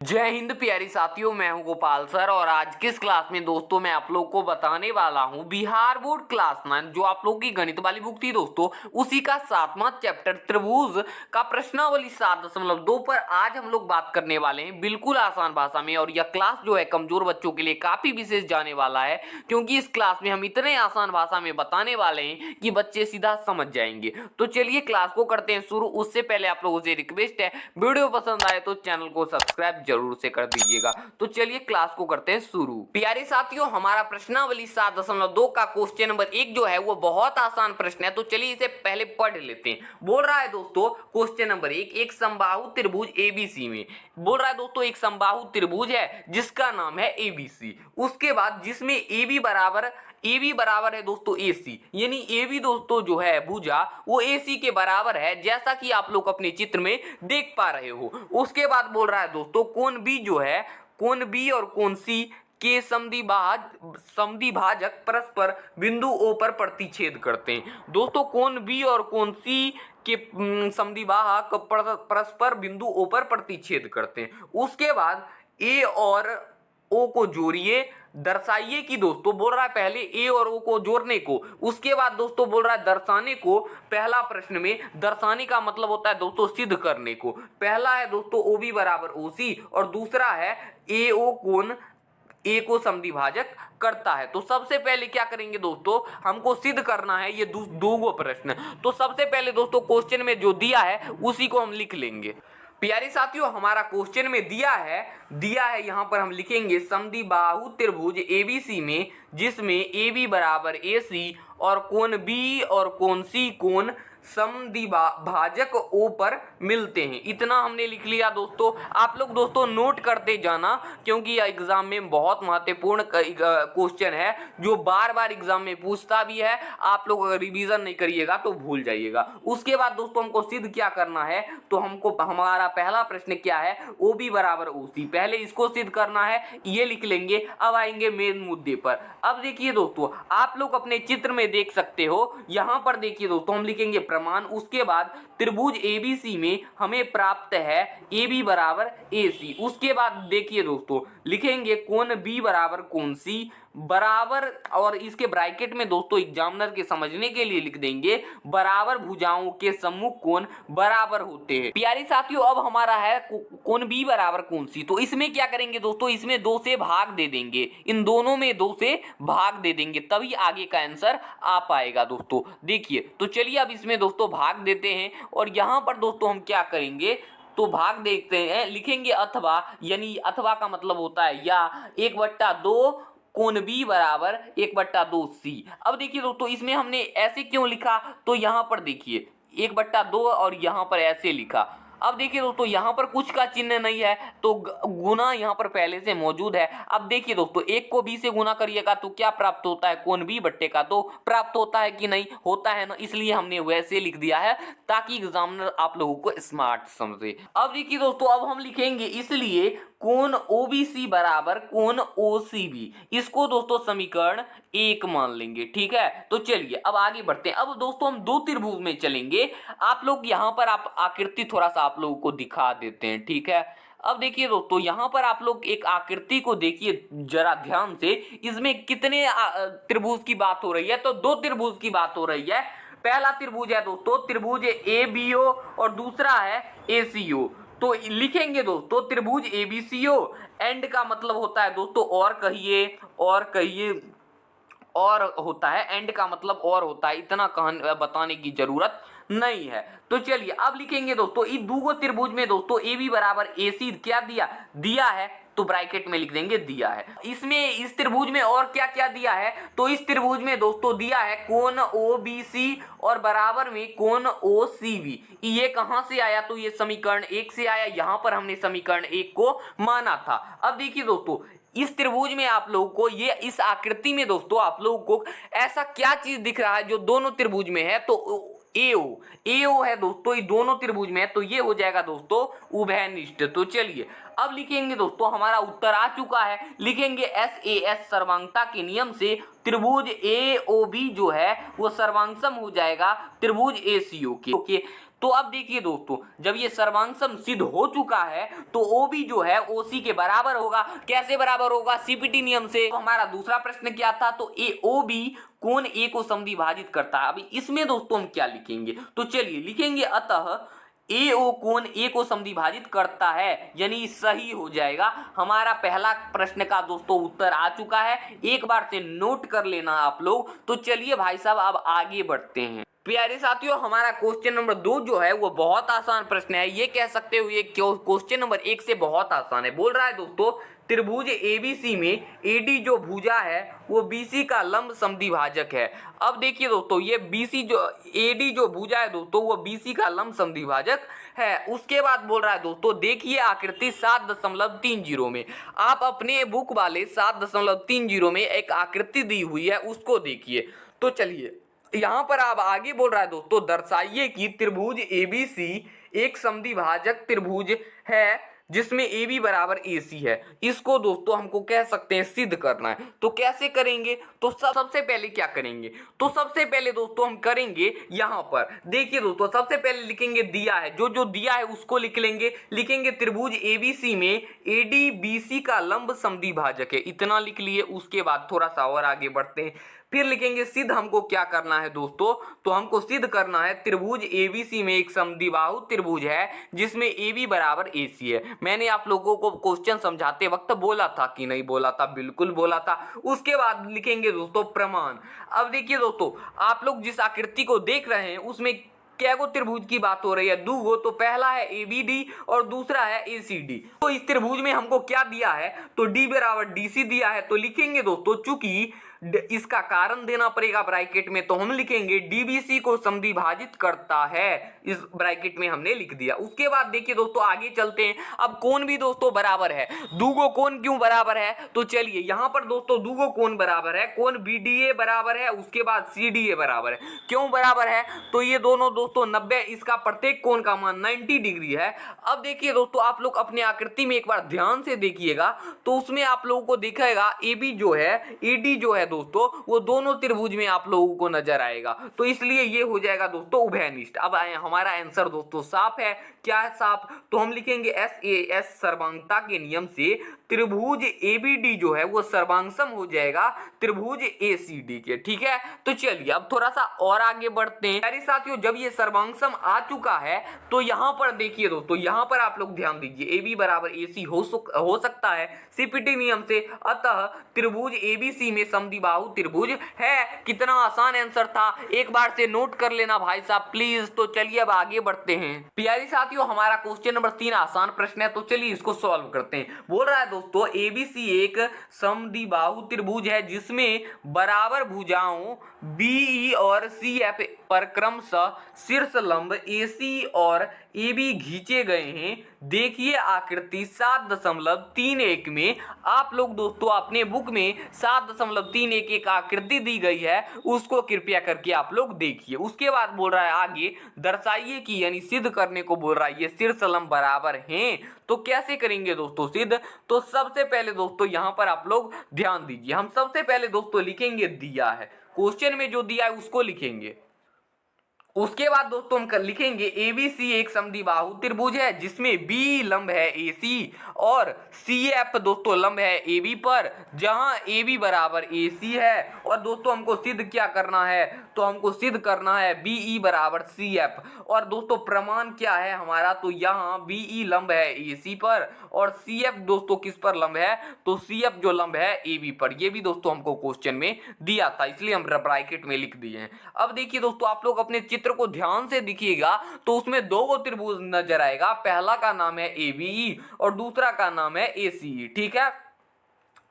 जय हिंद प्यारी साथियों, मैं हूं गोपाल सर और आज किस क्लास में दोस्तों मैं आप लोग को बताने वाला हूं बिहार बोर्ड क्लास 9 जो आप लोग की गणित वाली बुक थी दोस्तों, उसी का 7वां चैप्टर त्रिभुज का प्रश्नावली 7.2 पर आज हम लोग बात करने वाले हैं बिल्कुल आसान भाषा में। और यह क्लास जो है कमजोर बच्चों के लिए काफी विशेष जाने वाला है, क्योंकि इस क्लास में हम इतने आसान भाषा में बताने वाले हैं कि बच्चे सीधा समझ जाएंगे। तो चलिए क्लास को करते हैं शुरू। उससे पहले आप लोगों से रिक्वेस्ट है, वीडियो पसंद आए तो चैनल को सब्सक्राइब जरूर से कर दीजिएगा। तो चलिए क्लास को करते हैं शुरू। प्यारे साथियों, हमारा प्रश्नावली 7.2 का क्वेश्चन नंबर 1 जो है वो बहुत आसान प्रश्न है, तो चलिए इसे पहले पढ़ लेते हैं। बोल रहा है दोस्तों क्वेश्चन नंबर 1, एक समबाहु त्रिभुज एबीसी में बोल रहा है दोस्तों एक समबाहु त्रिभुज है जिसका नाम है एबीसी। उसके बाद जिसमें AB बराबर है दोस्तों AC, यानी AB दोस्तों जो है भुजा वो AC के बराबर है, जैसा कि आप लोग अपने चित्र में देख पा रहे हो। उसके बाद बोल रहा है दोस्तों कोण B जो है, कोण B और कोण C के समद्विभाजक परस्पर बिंदु O पर प्रतिच्छेद करते हैं। दोस्तों कोण B और कोण C के समद्विभाजक परस्पर बिंदु O पर प्रतिच्छेद करते हैं। उसके बाद A और O को जोड़िए, दर्शाइए कि दोस्तों बोल रहा है पहले ए और ओ को जोड़ने को, उसके बाद दोस्तों बोल रहा है दर्शाने को। पहला प्रश्न में दर्शाने का मतलब होता है दोस्तों सिद्ध करने को। पहला है दोस्तों ओ बी बराबर ओ सी और दूसरा है ए ओ कोण ए को समद्विभाजक करता है। तो सबसे पहले क्या करेंगे दोस्तों, हमको सिद्ध करना है ये दो प्रश्न। तो सबसे पहले दोस्तों क्वेश्चन में जो दिया है उसी को हम लिख लेंगे। प्यारे साथियों, हमारा क्वेश्चन में दिया है यहाँ पर हम लिखेंगे समद्विबाहु त्रिभुज एबीसी में जिसमें AB बराबर AC और कोण B और कोण C कोण समद्विभाजक O पर मिलते हैं। इतना हमने लिख लिया दोस्तों। आप लोग दोस्तों नोट करते जाना, क्योंकि यह एग्जाम में बहुत महत्वपूर्ण क्वेश्चन है जो बार बार एग्जाम में पूछता भी है। आप लोग अगर रिवीजन नहीं करिएगा तो भूल जाइएगा। उसके बाद दोस्तों हमको सिद्ध क्या करना है, तो हमको हमारा पहला प्रश्न क्या है, OB बराबर OC, पहले इसको सिद्ध करना है, ये लिख लेंगे। अब आएंगे मेन मुद्दे पर। अब देखिए दोस्तों आप लोग अपने चित्र में देख सकते हो, यहाँ पर देखिए दोस्तों हम लिखेंगे प्रमाण। उसके बाद त्रिभुज एबीसी में हमें प्राप्त है AB बराबर AC। उसके बाद देखिए दोस्तों लिखेंगे कोण B बराबर कोण C बराबर, और इसके ब्रैकेट में दोस्तों एग्जामिनर के समझने के लिए लिख देंगे बराबर भुजाओं के सम्मुख कोण बराबर होते हैं। प्यारी साथियों, अब हमारा है कोण B बराबर कोण C, तो इसमें क्या करेंगे दोस्तों, इसमें 2 से भाग दे देंगे, इन दोनों में 2 से भाग दे देंगे, तभी आगे का आंसर आ पाएगा दोस्तों। देखिए तो चलिए अब इसमें दोस्तों भाग देते हैं, और यहाँ पर दोस्तों हम क्या करेंगे तो भाग देखते हैं, लिखेंगे अथवा, यानी अथवा का मतलब होता है या 1/2 कोण B बराबर 1/2 C। अब देखिए दोस्तों इसमें हमने ऐसे क्यों लिखा, तो यहाँ पर देखिए 1/2 और यहाँ पर ऐसे लिखा। अब देखिए दोस्तों यहाँ पर कुछ का चिन्ह नहीं है तो गुना यहाँ पर पहले से मौजूद है। अब देखिए दोस्तों 1 को B से गुना करिएगा तो क्या प्राप्त होता है, कोण B बट्टे का 2 प्राप्त होता है कि नहीं, होता है ना, इसलिए हमने वैसे लिख दिया है ताकि एग्जामिनर आप लोगों को स्मार्ट समझे। अब देखिए दोस्तों अब हम लिखेंगे इसलिए कोण OBC बराबर कोण OCB, इसको दोस्तों समीकरण 1 मान लेंगे। ठीक है, तो चलिए अब आगे बढ़ते हैं। अब दोस्तों हम 2 त्रिभुज में चलेंगे। आप लोग यहाँ पर आप आकृति थोड़ा सा आप लोगों को दिखा देते हैं। ठीक है, अब देखिए दोस्तों यहाँ पर आप लोग एक आकृति को देखिए जरा ध्यान से, इसमें कितने त्रिभुज की बात हो रही है, तो 2 त्रिभुज की बात हो रही है। पहला त्रिभुज है दोस्तों त्रिभुज ABO और दूसरा है ACO। तो लिखेंगे दोस्तों त्रिभुज ABCO, एंड का मतलब होता है दोस्तों और कहिए और होता है, एंड का मतलब और होता है, इतना बताने की जरूरत नहीं है। तो चलिए अब लिखेंगे दोस्तों इस 2 त्रिभुज में दोस्तों AB बराबर AC क्या दिया है, तो ब्रैकेट में लिख देंगे दिया है। इसमें इस त्रिभुज में और क्या क्या दिया है, तो इस त्रिभुज में दोस्तों दिया है कोण OBC और बराबर में कोण OCB। ये कहां से आया, तो ये समीकरण 1 से आया, यहां पर हमने समीकरण 1 को माना था। अब देखिए दोस्तों इस त्रिभुज में आप लोगों को ये इस आकृति में दोस्तों आप लोगों को ऐसा क्या चीज दिख रहा है जो दोनों त्रिभुज में है, तो AO है दोस्तों, ये दोनों त्रिभुज में है, तो ये हो जाएगा दोस्तों उभयनिष्ठ। तो चलिए अब लिखेंगे दोस्तों हमारा उत्तर आ चुका है, लिखेंगे SAS सर्वांगता के नियम से त्रिभुज AOB जो है वो सर्वांगसम हो जाएगा त्रिभुज ACO के। तो अब देखिए दोस्तों, जब ये सर्वांग सम सिद्ध हो चुका है तो ओ बी जो है ओ सी के बराबर होगा। कैसे बराबर होगा? सीपीटी नियम से। तो हमारा दूसरा प्रश्न क्या था? तो ए ओ बी कोण ए को समद्विभाजित करता है। अभी इसमें दोस्तों हम क्या लिखेंगे? तो चलिए लिखेंगे, अतः ए ओ कोण ए को समद्विभाजित करता है, यानी सही हो जाएगा। हमारा पहला प्रश्न का दोस्तों उत्तर आ चुका है, एक बार से नोट कर लेना आप लोग। तो चलिए भाई साहब अब आगे बढ़ते हैं। प्यारे साथियों, हमारा क्वेश्चन नंबर 2 जो है वो बहुत आसान प्रश्न है। ये कह सकते हो ये क्वेश्चन नंबर 1 से बहुत आसान है। बोल रहा है दोस्तों, त्रिभुज एबीसी में एडी जो भुजा है वो बीसी का लंब समद्विभाजक है। अब देखिए दोस्तों, ये बीसी जो एडी जो भुजा है दोस्तों वो बीसी का लंब समद्विभाजक है। उसके बाद बोल रहा है दोस्तों, देखिए आकृति 7.30 में। आप अपने बुक वाले 7.30 में एक आकृति दी हुई है, उसको देखिए। तो चलिए यहाँ पर आप आगे बोल रहा है दोस्तों, दर्शाइए कि त्रिभुज एबीसी एक समद्विभाजक त्रिभुज है जिसमें ए बी बराबर ए सी है। इसको दोस्तों हमको कह सकते हैं सिद्ध करना है। तो कैसे करेंगे? तो सबसे पहले क्या करेंगे? तो सबसे पहले दोस्तों हम करेंगे, यहाँ पर देखिए दोस्तों, सबसे पहले लिखेंगे दिया है, जो जो दिया है उसको लिखेंगे त्रिभुज एबीसी में एडी बीसी का लंब समद्विभाजक है, इतना लिख लिए। उसके बाद थोड़ा सा और आगे बढ़ते हैं, फिर लिखेंगे सिद्ध। हमको क्या करना है दोस्तों? तो हमको सिद्ध करना है त्रिभुज एबीसी में एक समद्विबाहु त्रिभुज है जिसमें ए बी बराबर ए सी है। मैंने आप लोगों को क्वेश्चन समझाते वक्त बोला था कि नहीं बोला था? बिल्कुल बोला था। उसके बाद लिखेंगे दोस्तों प्रमाण। अब देखिए दोस्तों, आप लोग जिस आकृति को देख रहे हैं उसमें क्या गो त्रिभुज की बात हो रही है? दो गो। तो पहला है एबीडी और दूसरा है एसीडी। तो इस त्रिभुज में हमको क्या दिया है? तो डी बराबर डीसी दिया है। तो लिखेंगे दोस्तों, चूंकि इसका कारण देना पड़ेगा ब्रैकेट में, तो हम लिखेंगे डीबीसी को समद्विभाजित करता है। इस ब्रैकेट में हमने लिख दिया। उसके बाद देखिए दोस्तों आगे चलते हैं। अब कोण भी दोस्तों बराबर है। दूगो कोण क्यों बराबर है? तो चलिए यहाँ पर दोस्तों दूगो कोण बराबर है। कोण बीडीए बराबर है, उसके बाद सीडीए बराबर है। क्यों बराबर है? तो ये दोनों दोस्तों 90, इसका प्रत्येक कोण का मान 90 डिग्री है। अब देखिए दोस्तों, आप लोग अपने आकृति में एक बार ध्यान से देखिएगा तो उसमें आप लोगों को दिखेगा एबी जो है, एडी जो है दोस्तों, वो दोनों त्रिभुज में आप लोगों को नजर आएगा। तो इसलिए ये हो जाएगा दोस्तों उभयनिष्ठ। अब हमारा आंसर दोस्तों साफ है। क्या है साफ? तो हम लिखेंगे एस सर्वांगता के नियम से त्रिभुज एबीडी जो है वो सर्वांगसम हो जाएगा त्रिभुज एसीडी के। ठीक है, तो चलिए अब थोड़ा सा और आगे बढ़ते हैं। यानी साथियों, जब ये सर्वांगसम आ चुका है तो यहाँ पर देखिए दोस्तों, यहाँ पर आप लोग ध्यान दीजिए, ए बी बराबर ए सी हो सकता है सीपीटी नियम से। अतः त्रिभुज एबीसी में समद्विबाहु त्रिभुज है। कितना आसान आंसर था, एक बार से नोट कर लेना भाई साहब प्लीज। तो चलिए अब आगे बढ़ते हैं। प्यारी साथियों, हमारा क्वेश्चन नंबर 3 आसान प्रश्न है, तो चलिए इसको सॉल्व करते हैं। बोल रहा है दोस्तों, एबीसी एक समद्विबाहु त्रिभुज है जिसमें बराबर भुजाओं बीई और सीएफ पर क्रमशः शीर्ष लंब एसी और एबी खींचे गए हैं। देखिए आकृति 7.31 में। आप लोग दोस्तों अपने बुक में 7.31 एक आकृति दी गई है, उसको कृपया करके आप लोग देखिए। उसके बाद बोल रहा है आगे, दर्शाइए कि, यानी सिद्ध करने को बोल रहा है, ये शीर्ष लंब बराबर हैं। तो कैसे करेंगे दोस्तों सिद्ध? तो सबसे पहले दोस्तों यहाँ पर आप लोग ध्यान दीजिए। हम सबसे पहले दोस्तों लिखेंगे दिया है, क्वेश्चन में जो दिया है उसको लिखेंगे। उसके बाद दोस्तों हम लिखेंगे एबीसी एक समद्विबाहु त्रिभुज है जिसमें बी लंब है एसी और सीएफ दोस्तों लंब है एबी पर, जहां एबी बराबर एसी है। और दोस्तों हमको सिद्ध क्या करना है? तो हमको सिद्ध करना है बीई बराबर सीएफ। और दोस्तों प्रमाण क्या है हमारा? तो यहाँ बीई लंब है एसी पर और सीएफ दोस्तों किस पर लंब है? तो सीएफ जो लंब है एबी पर। ये भी दोस्तों हमको क्वेश्चन में दिया था, इसलिए हम ब्रैकेट में लिख दिए हैं। अब देखिए दोस्तों, आप लोग अपने चित्र को ध्यान से देखिएगा तो उसमें दो गो त्रिभुज नजर आएगा। पहला का नाम है एबीई और दूसरा का नाम है एसीई। ठीक है,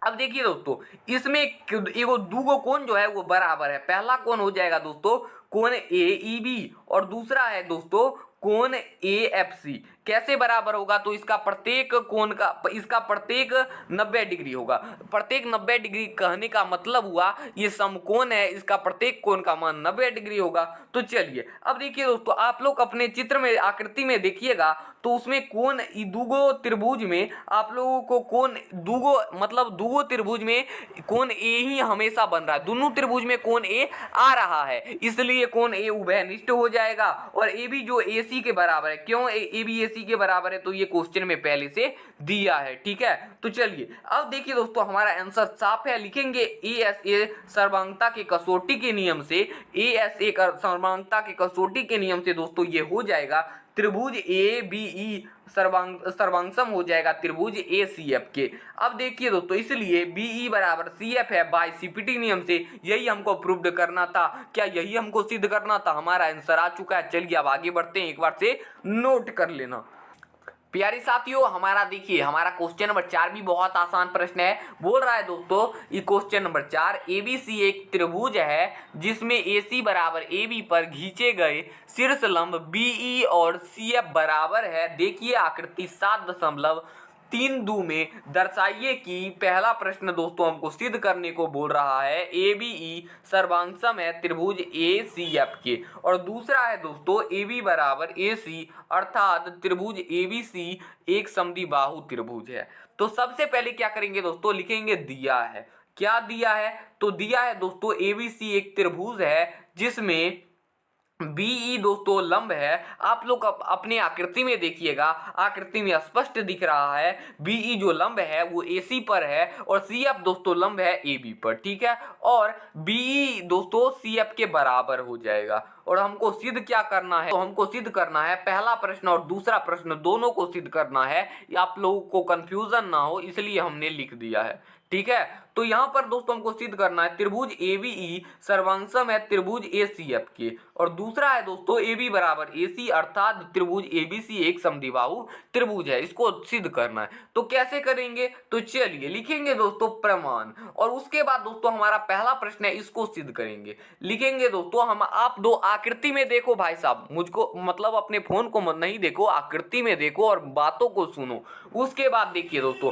अब देखिए दोस्तों, इसमें एगो दूगो कोण जो है वो बराबर है। पहला कोण हो जाएगा दोस्तों कोण एईबी और दूसरा है दोस्तों कोण एएफसी। कैसे बराबर होगा, तो इसका प्रत्येक कोण का, इसका प्रत्येक 90 डिग्री होगा। प्रत्येक 90 डिग्री कहने का मतलब हुआ ये समकोण है, इसका प्रत्येक कोण का मान 90 डिग्री होगा। तो चलिए अब देखिए दोस्तों, आप लोग अपने चित्र में आकृति में देखिएगा तो उसमें कोण दुगो त्रिभुज में आप लोगों को कोण दुगो मतलब दुगो त्रिभुज में कोण ए ही हमेशा बन रहा है, दोनों त्रिभुज में कोण ए आ रहा है, इसलिए कोण ए उभयनिष्ठ हो जाएगा और ए भी जो ए सी के बराबर है। क्यों ए भी ए सी के बराबर है, तो ये क्वेश्चन में पहले से दिया है, ठीक है। तो चलिए अब देखिए दोस्तों, हमारा आंसर साफ है, लिखेंगे ए एस ए सर्वांगता के कसौटी के नियम से, ए एस ए सर्वांगता के कसौटी के नियम से दोस्तों ये हो जाएगा त्रिभुज ए बी ई सर्वांगसम हो जाएगा त्रिभुज ए सी एफ के। अब देखिए दोस्तों, इसलिए बी ई बराबर सी एफ है बाय सीपीटी नियम से, यही हमको प्रूव्ड करना था। क्या यही हमको सिद्ध करना था? हमारा आंसर आ चुका है। चलिए अब आगे बढ़ते हैं, एक बार से नोट कर लेना। प्यारे साथियों, हमारा देखिए हमारा क्वेश्चन नंबर 4 भी बहुत आसान प्रश्न है। बोल रहा है दोस्तों, ये क्वेश्चन नंबर 4, एबीसी एक त्रिभुज है जिसमें एसी बराबर एबी पर खींचे गए शीर्ष लंब बीई और सीएफ बराबर है। देखिए आकृति 7.32 में दर्शाइए कि पहला प्रश्न दोस्तों हमको सिद्ध करने को बोल रहा है एबीई सर्वांगसम है त्रिभुज ए सी एफ के, और दूसरा है दोस्तों एबी बराबर ए सी अर्थात त्रिभुज एबीसी एक समद्विबाहु त्रिभुज है। तो सबसे पहले क्या करेंगे दोस्तों, लिखेंगे दिया है। क्या दिया है? तो दिया है दोस्तों एबीसी एक त्रिभुज है जिसमें बीई दोस्तों लंब है। आप लोग अपने आकृति में देखिएगा, आकृति में स्पष्ट दिख रहा है बीई जो लंब है वो एसी पर है और सीएफ दोस्तों लंब है एबी पर, ठीक है। और बीई दोस्तों सीएफ के बराबर हो जाएगा। और हमको सिद्ध क्या करना है? तो हमको सिद्ध करना है पहला प्रश्न और दूसरा प्रश्न दोनों को सिद्ध करना है। आप लोगों को कंफ्यूजन ना हो इसलिए हमने लिख दिया है, ठीक है। तो यहाँ पर दोस्तों हमको सिद्ध करना है त्रिभुज एबीई सर्वांगसम है त्रिभुज एसीएफ के, और दूसरा है दोस्तों एबी बराबर एसी अर्थात त्रिभुज एबीसी एक समद्विबाहु त्रिभुज है। इसको सिद्ध करना है। तो कैसे करेंगे? तो चलिए लिखेंगे दोस्तों प्रमाण, और उसके बाद दोस्तों हमारा पहला प्रश्न है इसको सिद्ध करेंगे। लिखेंगे दोस्तों हम, आप दो आकृति में देखो भाई साहब, मुझको मतलब अपने फोन को नहीं देखो, आकृति में देखो और बातों को सुनो। उसके बाद देखिए दोस्तों,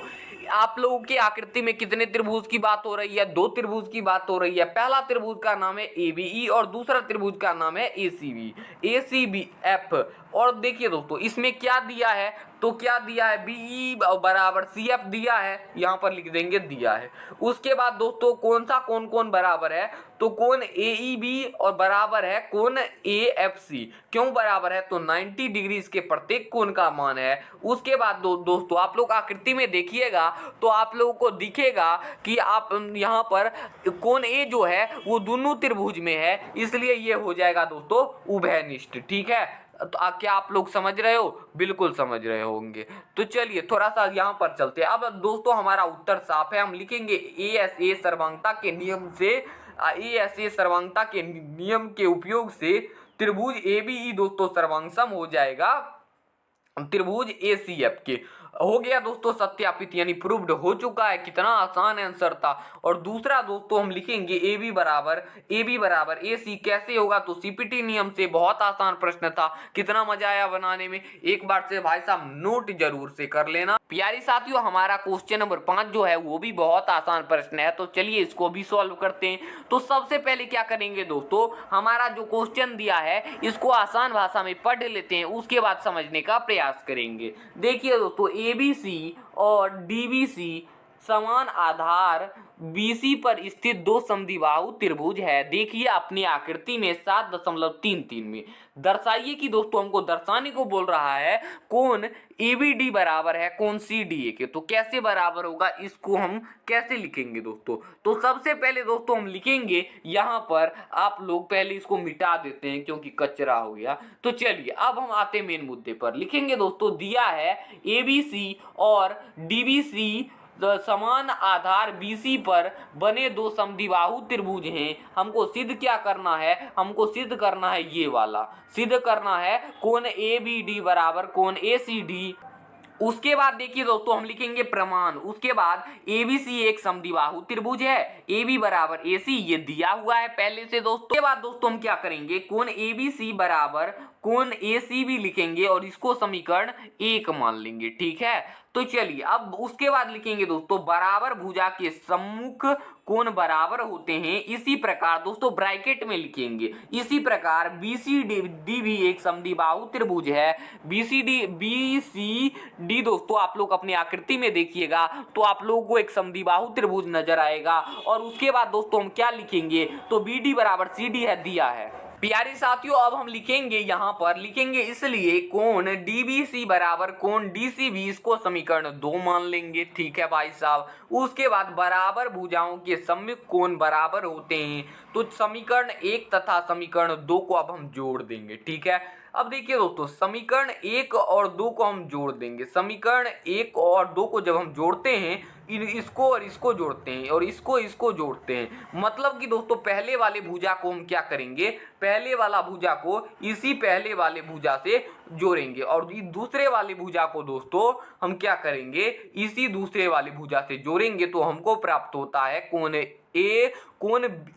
आप लोगों की आकृति में कितने त्रिभुज की बात हो रही है? दो त्रिभुज की बात हो रही है। पहला त्रिभुज का नाम है एबीई और दूसरा त्रिभुज का नाम है एसीबी, एसीबीएफ। और देखिए दोस्तों इसमें क्या दिया है? तो क्या दिया है? बीई बराबर सीएफ दिया है, यहाँ पर लिख देंगे दिया है। उसके बाद दोस्तों कौन सा कौन बराबर है? तो कोण एईबी और बराबर है कोण एएफसी। क्यों बराबर है? तो 90 डिग्री इसके प्रत्येक कोण का मान है। उसके बाद दोस्तों आप लोग आकृति में देखिएगा तो आप लोगों को दिखेगा कि आप यहाँ पर कोण ए जो है वो दोनों त्रिभुज में है, इसलिए ये हो जाएगा दोस्तों उभयनिष्ठ, ठीक है। तो क्या आप लोग समझ रहे हो? बिल्कुल समझ रहे होंगे। तो चलिए थोड़ा सा यहाँ पर चलते हैं। अब दोस्तों हमारा उत्तर साफ है, हम लिखेंगे एएसए सर्वांगता के नियम से, एएसए सर्वांगता के नियम के उपयोग से त्रिभुज एबीई दोस्तों सर्वांगसम हो जाएगा त्रिभुज एसीएफ के। हो गया दोस्तों सत्यापित, यानी प्रूव्ड हो चुका है। कितना आसान आंसर था। और दूसरा दोस्तों हम लिखेंगे एबी बराबर एसी। कैसे होगा? तो सीपीटी नियम से। बहुत आसान प्रश्न था, कितना मजा आया बनाने में। एक बार से भाई साहब नोट जरूर से कर लेना। प्यारे साथियों हमारा क्वेश्चन नंबर 5 जो है वो भी बहुत आसान प्रश्न है, तो चलिए इसको भी सॉल्व करते हैं। तो सबसे पहले क्या करेंगे दोस्तों, हमारा जो क्वेश्चन दिया है इसको आसान भाषा में पढ़ लेते हैं, उसके बाद समझने का प्रयास करेंगे। देखिए दोस्तों एबीसी और डीबीसी समान आधार बीसी पर स्थित दो समद्विबाहु त्रिभुज है। देखिए अपनी आकृति में 7.33 में दर्शाइए कि दोस्तों हमको दर्शाने को बोल रहा है कोण एबीडी बराबर है कोण सीडीए के। तो कैसे बराबर होगा, इसको हम कैसे लिखेंगे दोस्तों? तो सबसे पहले दोस्तों हम लिखेंगे यहाँ पर, आप लोग पहले इसको मिटा देते हैं क्योंकि कचरा हो गया। तो चलिए अब हम आते मेन मुद्दे पर। लिखेंगे दोस्तों दिया है एबीसी और डीबीसी समान आधार बीसी पर बने दो समद्विबाहु त्रिभुज हैं। हमको सिद्ध क्या करना है? हमको सिद्ध करना है ये वाला, सिद्ध करना है कोण एबीडी बराबर कोण एसीडी। उसके बाद देखिए दोस्तों हम लिखेंगे प्रमाण। उसके बाद एबीसी एक समद्विबाहु त्रिभुज है, एबी बराबर एसी ये दिया हुआ है पहले से दोस्तों। उसके बाद दोस्तों हम क्या करेंगे, कोण एबीसी बराबर कोण AC भी लिखेंगे और इसको समीकरण 1 मान लेंगे। ठीक है, तो चलिए अब उसके बाद लिखेंगे दोस्तों बराबर भुजा के सम्मुख कोण बराबर होते हैं। इसी प्रकार दोस्तों ब्रैकेट में लिखेंगे, इसी प्रकार BCD भी एक समद्विबाहु त्रिभुज है। BCD दोस्तों आप लोग अपनी आकृति में देखिएगा तो आप लोगों को एक समद्विबाहु त्रिभुज नजर आएगा। और उसके बाद दोस्तों हम क्या लिखेंगे, तो BD बराबर CD है, दिया है। प्यारे साथियों अब हम लिखेंगे, यहाँ पर लिखेंगे इसलिए कोण DBC बराबर कोण DCB, इसको समीकरण 2 मान लेंगे। ठीक है भाई साहब, उसके बाद बराबर भुजाओं के सम्मुख कोण बराबर होते हैं, तो समीकरण 1 तथा समीकरण 2 को अब हम जोड़ देंगे। ठीक है, अब देखिए दोस्तों समीकरण 1 और 2 को हम जोड़ देंगे। समीकरण 1 और 2 को जब हम जोड़ते हैं, इसको और इसको जोड़ते हैं और इसको जोड़ते हैं, मतलब कि दोस्तों पहले वाले भुजा को हम क्या करेंगे, पहले वाला भुजा को इसी पहले वाले भुजा से जोड़ेंगे और दूसरे वाले भुजा को दोस्तों हम क्या करेंगे, इसी दूसरे वाले भुजा से जोड़ेंगे, तो हमको प्राप्त होता है कोण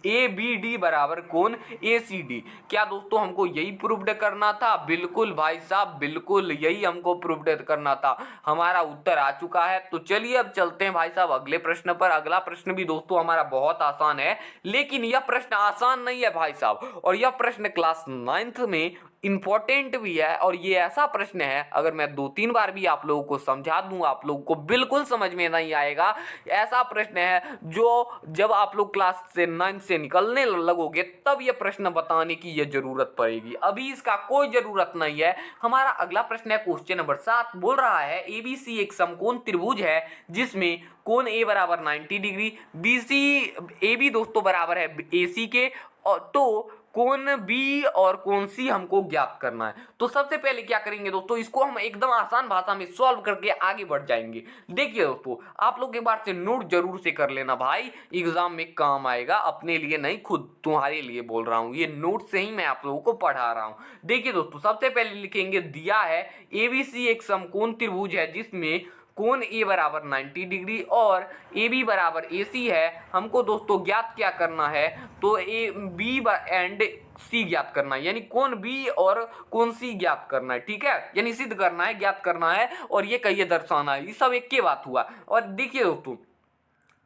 ABD बराबर कोण ACD। क्या दोस्तों हमको यही प्रूव्ड करना था? बिल्कुल भाई साहब, बिल्कुल यही हमको प्रूव्ड करना था। हमारा उत्तर आ चुका है। तो चलिए अब चलते हैं भाई साहब अगले प्रश्न पर। अगला प्रश्न भी दोस्तों हमारा बहुत आसान है, लेकिन यह प्रश्न आसान नहीं है भाई साहब, और यह प्रश्न क्लास 9th में इंपॉर्टेंट भी है। और ये ऐसा प्रश्न है, अगर मैं 2-3 बार भी आप लोगों को समझा दूं, आप लोगों को बिल्कुल समझ में नहीं आएगा। ऐसा प्रश्न है जो जब आप लोग क्लास से 9th से निकलने लगोगे तब ये प्रश्न बताने की ये जरूरत पड़ेगी, अभी इसका कोई जरूरत नहीं है। हमारा अगला प्रश्न है क्वेश्चन नंबर 7, बोल रहा है ABC एक समकोण त्रिभुज है जिसमें कोण A बराबर 90 डिग्री, AB दोस्तों बराबर है AC के, और तो कोण B और कोण C हमको ज्ञात करना है। तो सबसे पहले क्या करेंगे दोस्तों, इसको हम एकदम आसान भाषा में सॉल्व करके आगे बढ़ जाएंगे। देखिए दोस्तों आप लोग एक बार से नोट जरूर से कर लेना भाई, एग्जाम में काम आएगा, अपने लिए नहीं खुद तुम्हारे लिए बोल रहा हूँ, ये नोट से ही मैं आप लोगों को पढ़ा रहा हूँ। देखिए दोस्तों सबसे पहले लिखेंगे, दिया है ABC एक समकोण त्रिभुज है जिसमें कोण A बराबर 90 डिग्री और AB बराबर AC है। हमको दोस्तों ज्ञात क्या करना है, तो B एंड C ज्ञात करना है, यानी कोण B और कोण C ज्ञात करना है। ठीक है, यानी सिद्ध करना है, ज्ञात करना है, और ये कहिए दर्शाना है, ये सब एक के बात हुआ। और देखिए दोस्तों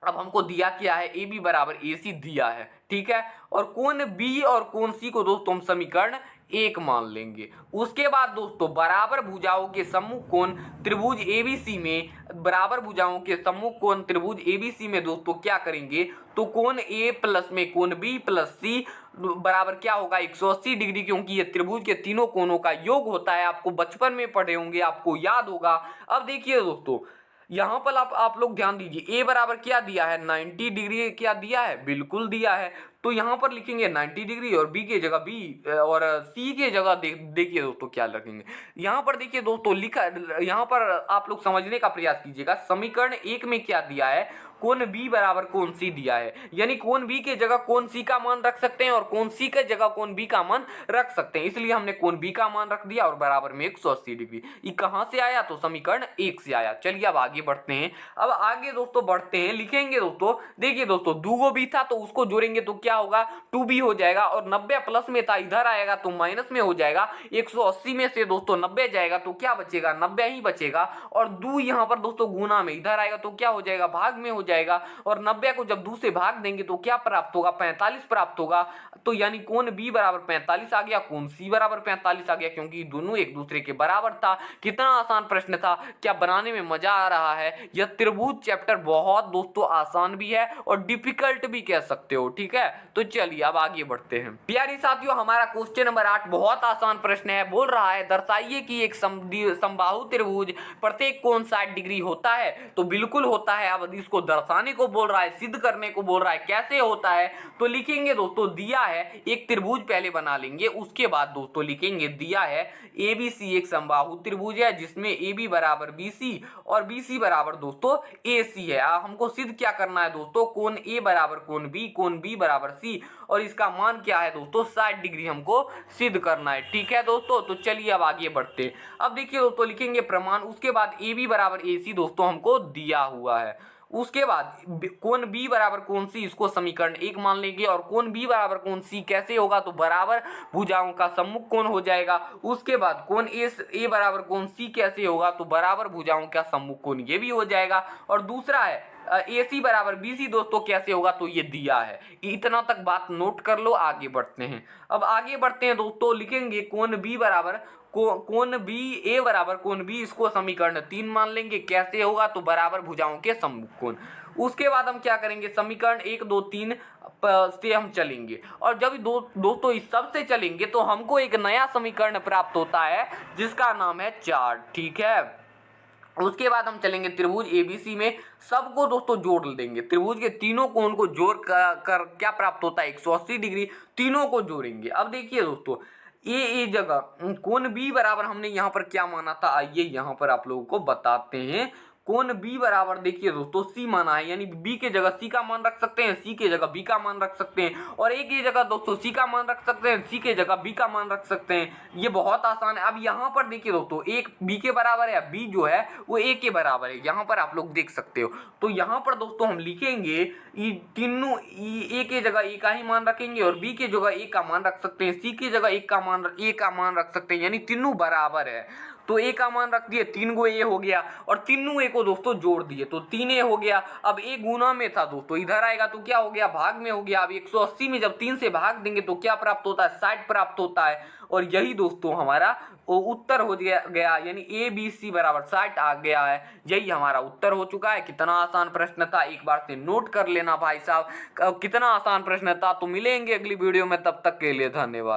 अब हमको दिया क्या है, AB बराबर AC दिया है। ठीक है, और कोण B और कोण C को दोस्तों हम समीकरण 1 मान लेंगे। उसके बाद दोस्तों बराबर भुजाओं के सम्मुख कोण त्रिभुज ABC में, बराबर भुजाओं के सम्मुख कोण त्रिभुज ABC में दोस्तों क्या करेंगे, तो कोण A प्लस में कोण B प्लस C बराबर क्या होगा, 180 डिग्री, क्योंकि ये त्रिभुज के तीनों कोणों का योग होता है। आपको बचपन में पढ़े होंगे, आपको याद होगा। अब देखिए दोस्तों यहाँ पर आप लोग ध्यान दीजिए, A बराबर क्या दिया है, 90 डिग्री क्या दिया है, बिल्कुल दिया है। तो यहाँ पर लिखेंगे 90 डिग्री और B के जगह B और C के जगह देखिए दोस्तों क्या रखेंगे। यहाँ पर देखिए दोस्तों लिखा, यहाँ पर आप लोग समझने का प्रयास कीजिएगा। समीकरण 1 में क्या दिया है, कोण B बराबर कोण C दिया है, यानी कोण B के जगह कोण C का मान रख सकते हैं और कोण C के जगह कोण B का मान रख सकते हैं, इसलिए हमने कोण B का मान रख दिया और बराबर में 180 डिग्री। ये कहाँ से आया, तो समीकरण 1 से आया। चलिए अब आगे बढ़ते हैं। अब आगे दोस्तों बढ़ते हैं, लिखेंगे दोस्तों, देखिए दोस्तों 2 B था तो उसको जोड़ेंगे तो क्या होगा, 2B हो जाएगा, और 90 प्लस में था, इधर आएगा तो माइनस में हो जाएगा। 180 में से दोस्तों 90 जाएगा तो क्या बचेगा, 90 ही बचेगा, और 2 यहाँ पर दोस्तों गुना में, इधर आएगा तो क्या हो जाएगा, भाग में हो जाएगा, और 90 को जब 2 से भाग देंगे तो क्या प्राप्त होगा, 45 प्राप्त होगा। तो यानी कोण B बराबर 45 आ गया, कोण C बराबर 45 आ गया, क्योंकि दोनों एक दूसरे के बराबर था। कितना आसान प्रश्न था, क्या बनाने में मजा आ रहा है। यह त्रिभुज चैप्टर बहुत दोस्तों आसान भी है और डिफिकल्ट भी कह सकते हो। ठीक है, तो चलिए अब आगे बढ़ते हैं। प्यारे साथियों हमारा क्वेश्चन नंबर 8 बहुत आसान प्रश्न है, बोल रहा है दर्शाइए कि एक समबाहु त्रिभुज प्रत्येक कोण 60 डिग्री होता है। तो बिल्कुल होता है, अब इसको दर्शाने को बोल रहा है, सिद्ध करने को बोल रहा है, कैसे होता है। तो लिखेंगे दोस्तों, दिया है एक त्रिभुज पहले बना लेंगे, उसके बाद दोस्तों लिखेंगे दिया है ABC एक समबाहु त्रिभुज है जिसमें AB बराबर BC और BC बराबर दोस्तों AC है। हमको सिद्ध क्या करना है दोस्तों, कोण A बराबर कोण B, कोण B बराबर C और इसका मान क्या है दोस्तों 60 डिग्री हमको सिद्ध करना है। ठीक है दोस्तों, तो चलिए अब आगे बढ़ते हैं। अब देखिए दोस्तों लिखेंगे प्रमाण, उसके बाद ए बी बराबर ए सी दोस्तों हमको दिया हुआ है। उसके बाद कोण बी बराबर कोण सी, इसको समीकरण 1 मान लेंगे। और कोण बी बराबर कोण सी कैसे होगा, तो बराबर भुजाओं का सम्मुख कोण हो जाएगा। उसके बाद कोण ए बराबर कोण सी कैसे होगा, तो बराबर भुजाओं का सम्मुख कोण ये भी हो जाएगा। और दूसरा है ए सी बराबर बी सी दोस्तों कैसे होगा, तो ये दिया है। इतना तक बात नोट कर लो, आगे बढ़ते हैं। अब आगे बढ़ते हैं दोस्तों, लिखेंगे कोण बी बराबर कोण बी ए बराबर कोण बी, इसको समीकरण 3 मान लेंगे। कैसे होगा, तो बराबर भुजाओं के सम्मुख कोण। उसके बाद हम क्या करेंगे, समीकरण 1 2 3 से हम चलेंगे। और जब दोस्तों इस सब से चलेंगे तो हमको एक नया समीकरण प्राप्त होता है जिसका नाम है 4। ठीक है, उसके बाद हम चलेंगे त्रिभुज एबीसी में, सबको दोस्तों जोड़ देंगे। त्रिभुज के तीनों कोण को जोड़ कर क्या प्राप्त होता है 180 डिग्री, तीनों को जोड़ेंगे। अब देखिए दोस्तों ए जगह कोण बी बराबर हमने यहाँ पर क्या माना था, आइए यहाँ पर आप लोगों को बताते हैं। कोण बी बराबर देखिए दोस्तों सी माना है, यानी बी के जगह सी का मान रख सकते हैं, सी के जगह बी का मान रख सकते हैं। और ए की जगह दोस्तों सी का मान रख सकते हैं, सी के जगह बी का मान रख सकते हैं। ये बहुत आसान है। अब यहाँ पर देखिए दोस्तों एक बी के बराबर है, बी जो है वो ए के बराबर है, यहाँ पर आप लोग देख सकते हो। तो यहाँ पर दोस्तों हम लिखेंगे तीनों ए के जगह ए का ही मान रखेंगे, और बी के जगह ए का मान रख सकते हैं, सी की जगह ए का मान रख सकते हैं, यानी तीनों बराबर है। तो ए का मान रख दिए, 3 गो ए हो गया, और तीनों ए को दोस्तों जोड़ दिए तो 3 ए हो गया। अब ए गुना में था दोस्तों, इधर आएगा तो क्या हो गया, भाग में हो गया। अब 180 में जब 3 से भाग देंगे तो क्या प्राप्त होता है, 60 प्राप्त होता है। और यही दोस्तों हमारा उत्तर हो गया, यानी ए बी सी बराबर 60 आ गया है। यही हमारा उत्तर हो चुका है। कितना आसान प्रश्न था, एक बार से नोट कर लेना भाई साहब, कितना आसान प्रश्न था। तो मिलेंगे अगली वीडियो में, तब तक के लिए धन्यवाद।